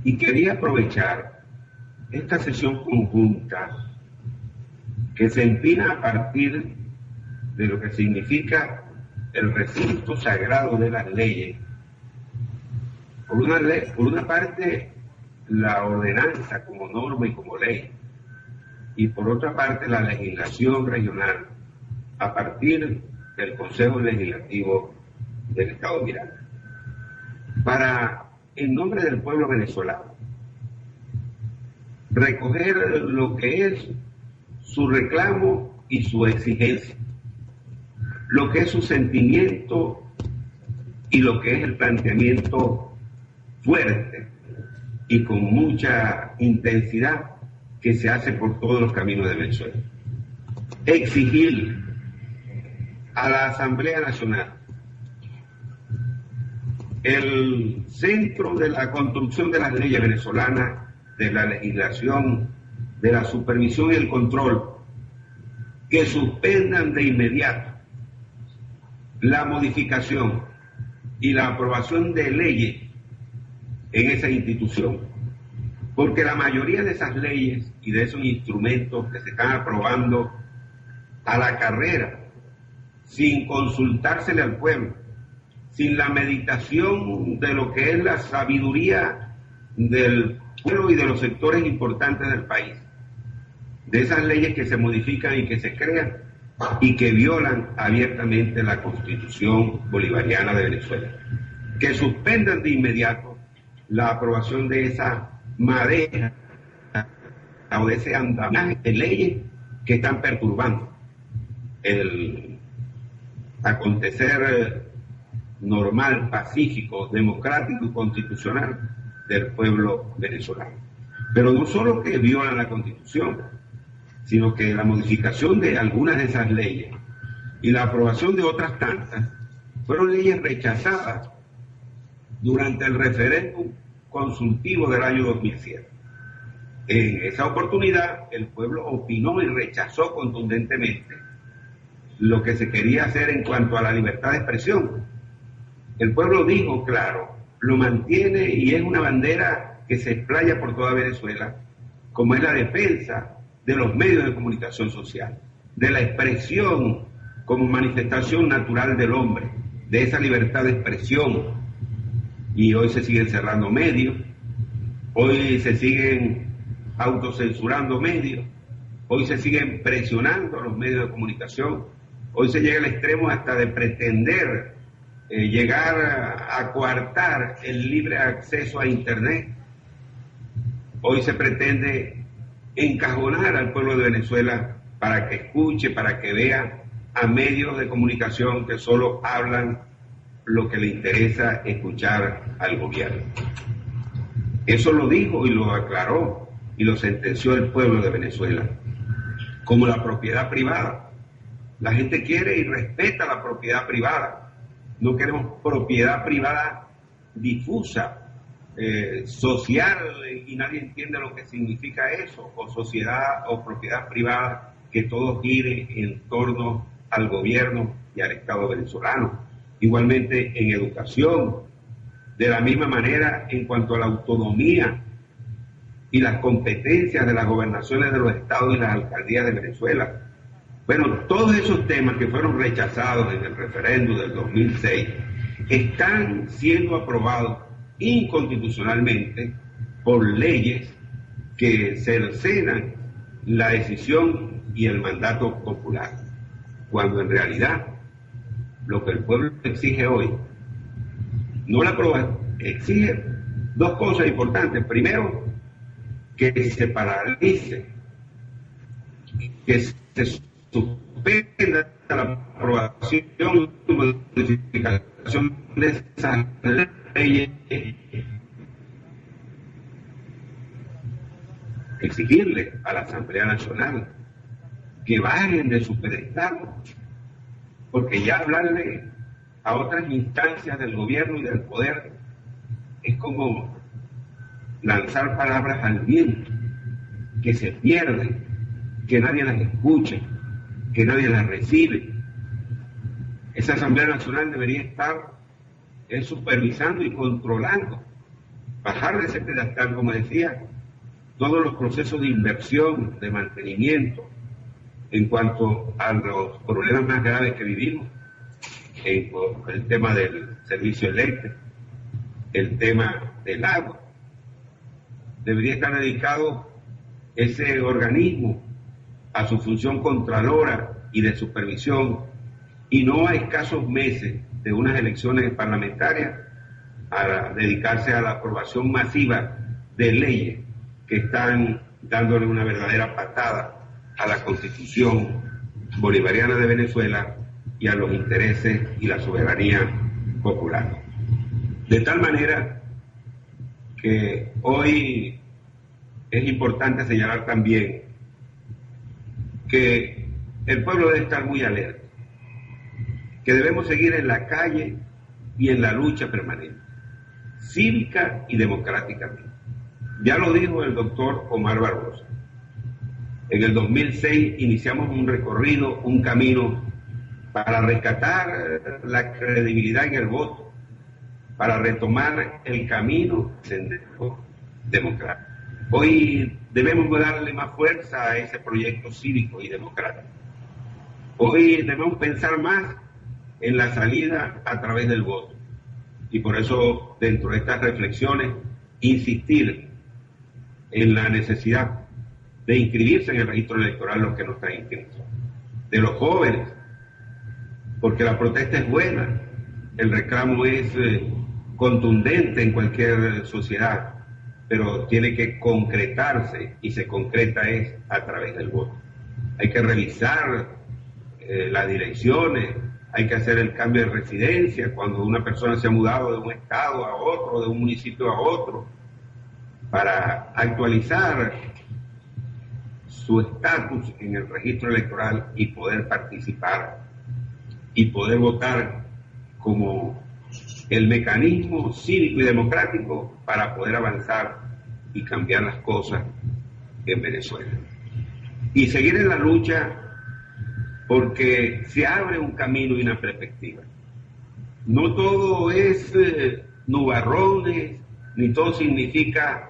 Y quería aprovechar esta sesión conjunta que se empina a partir de lo que significa el recinto sagrado de las leyes. Por una parte, la ordenanza como norma y como ley, y por otra parte, la legislación regional a partir del Consejo Legislativo del Estado Miranda, para, en nombre del pueblo venezolano, recoger lo que es su reclamo y su exigencia, lo que es su sentimiento y lo que es el planteamiento fuerte y con mucha intensidad que se hace por todos los caminos de Venezuela. Exigir a la Asamblea Nacional el centro de la construcción de las leyes venezolanas, de la legislación, de la supervisión y el control, que suspendan de inmediato la modificación y la aprobación de leyes en esa institución, porque la mayoría de esas leyes y de esos instrumentos que se están aprobando a la carrera, sin consultársele al pueblo, sin la meditación de lo que es la sabiduría del pueblo y de los sectores importantes del país, de esas leyes que se modifican y que se crean y que violan abiertamente la Constitución bolivariana de Venezuela, que suspendan de inmediato la aprobación de esa madeja o de ese andamiaje de leyes que están perturbando el acontecer normal, pacífico, democrático y constitucional del pueblo venezolano. Pero no solo que violan la Constitución, sino que la modificación de algunas de esas leyes y la aprobación de otras tantas fueron leyes rechazadas durante el referéndum consultivo del año 2007. En esa oportunidad, el pueblo opinó y rechazó contundentemente lo que se quería hacer en cuanto a la libertad de expresión. El pueblo dijo, claro, lo mantiene y es una bandera que se explaya por toda Venezuela, como es la defensa de los medios de comunicación social, de la expresión como manifestación natural del hombre, de esa libertad de expresión. Y hoy se siguen cerrando medios, hoy se siguen autocensurando medios, hoy se siguen presionando a los medios de comunicación, hoy se llega al extremo hasta de pretender llegar a coartar el libre acceso a Internet. Hoy se pretende encajonar al pueblo de Venezuela para que escuche, para que vea a medios de comunicación que solo hablan lo que le interesa escuchar al gobierno. Eso lo dijo y lo aclaró y lo sentenció el pueblo de Venezuela, como la propiedad privada. La gente quiere y respeta la propiedad privada. No queremos propiedad privada difusa, social, y nadie entiende lo que significa eso, o sociedad o propiedad privada que todo gire en torno al gobierno y al Estado venezolano. Igualmente en educación, de la misma manera en cuanto a la autonomía y las competencias de las gobernaciones de los estados y las alcaldías de Venezuela. Bueno, todos esos temas que fueron rechazados en el referéndum del 2006 están siendo aprobados inconstitucionalmente por leyes que cercenan la decisión y el mandato popular, cuando en realidad lo que el pueblo exige hoy no la aprueba, exige dos cosas importantes. Primero, que se paralice, que se suspenda la aprobación y modificación de esas leyes, exigirle a la Asamblea Nacional que bajen de su pedestal, porque ya hablarle a otras instancias del gobierno y del poder es como lanzar palabras al viento, que se pierden, que nadie las escucha, que nadie las recibe. Esa Asamblea Nacional debería estar supervisando y controlando bajar de ese pedestal, como decía, todos los procesos de inversión, de mantenimiento, en cuanto a los problemas más graves que vivimos, el tema del servicio eléctrico, el tema del agua. Debería estar dedicado ese organismo a su función contralora y de supervisión, y no a escasos meses de unas elecciones parlamentarias a dedicarse a la aprobación masiva de leyes que están dándole una verdadera patada a la Constitución bolivariana de Venezuela y a los intereses y la soberanía popular. De tal manera que hoy es importante señalar también que el pueblo debe estar muy alerta, que debemos seguir en la calle y en la lucha permanente, cívica y democráticamente. Ya lo dijo el doctor Omar Barbosa. En el 2006 iniciamos un recorrido, un camino para rescatar la credibilidad en el voto, para retomar el camino sendero democrático. Hoy debemos darle más fuerza a ese proyecto cívico y democrático. Hoy debemos pensar más en la salida a través del voto. Y por eso, dentro de estas reflexiones, insistir en la necesidad de inscribirse en el registro electoral los que no están inscritos, de los jóvenes, porque la protesta es buena, el reclamo es contundente en cualquier sociedad, pero tiene que concretarse, y se concreta es a través del voto. Hay que revisar las direcciones, hay que hacer el cambio de residencia cuando una persona se ha mudado de un estado a otro, de un municipio a otro, para actualizar su estatus en el registro electoral y poder participar y poder votar como el mecanismo cívico y democrático para poder avanzar y cambiar las cosas en Venezuela. Y seguir en la lucha porque se abre un camino y una perspectiva. No todo es nubarrones, ni todo significa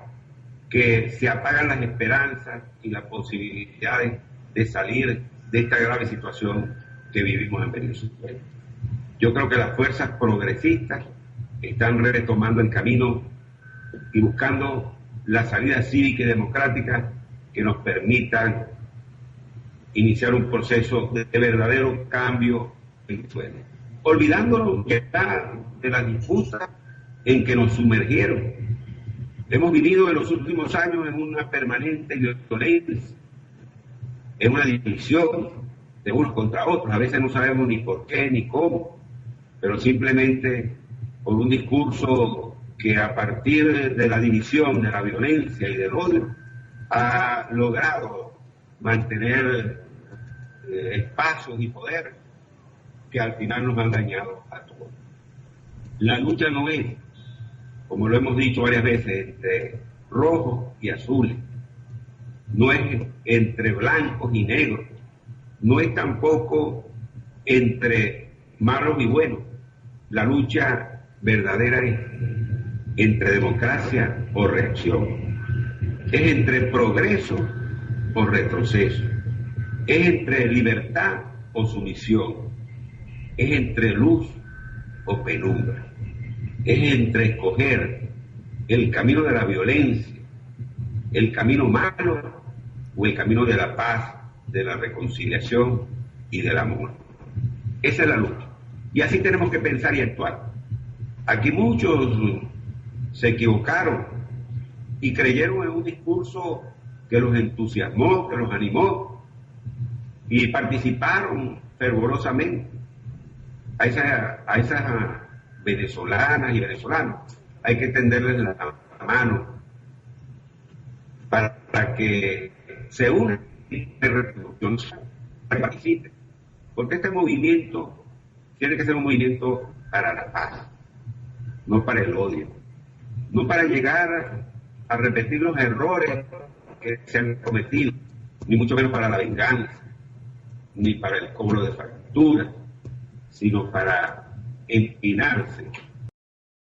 que se apagan las esperanzas y las posibilidades de salir de esta grave situación que vivimos en Venezuela. Yo creo que las fuerzas progresistas están retomando el camino y buscando la salida cívica y democrática que nos permitan iniciar un proceso de verdadero cambio en Venezuela, olvidándonos ya de las disputas en que nos sumergieron. Hemos vivido en los últimos años en una permanente violencia, en una división de unos contra otros. A veces no sabemos ni por qué ni cómo, pero simplemente por un discurso que a partir de la división, de la violencia y del odio, ha logrado mantener espacios y poder que al final nos han dañado a todos. La lucha no es, como lo hemos dicho varias veces, entre rojos y azules, no es entre blancos y negros, no es tampoco entre malos y buenos. La lucha verdadera es entre democracia o reacción, es entre progreso o retroceso, es entre libertad o sumisión, es entre luz o penumbra, es entre escoger el camino de la violencia, el camino malo o el camino de la paz, de la reconciliación y del amor. Esa es la lucha. Y así tenemos que pensar y actuar. Aquí muchos se equivocaron y creyeron en un discurso que los entusiasmó, que los animó, y participaron fervorosamente. A esas venezolanas y venezolanos hay que tenderles la mano para que se unan y participen, porque este movimiento tiene que ser un movimiento para la paz, no para el odio, no para llegar a repetir los errores que se han cometido, ni mucho menos para la venganza, ni para el cobro de facturas, sino para empinarse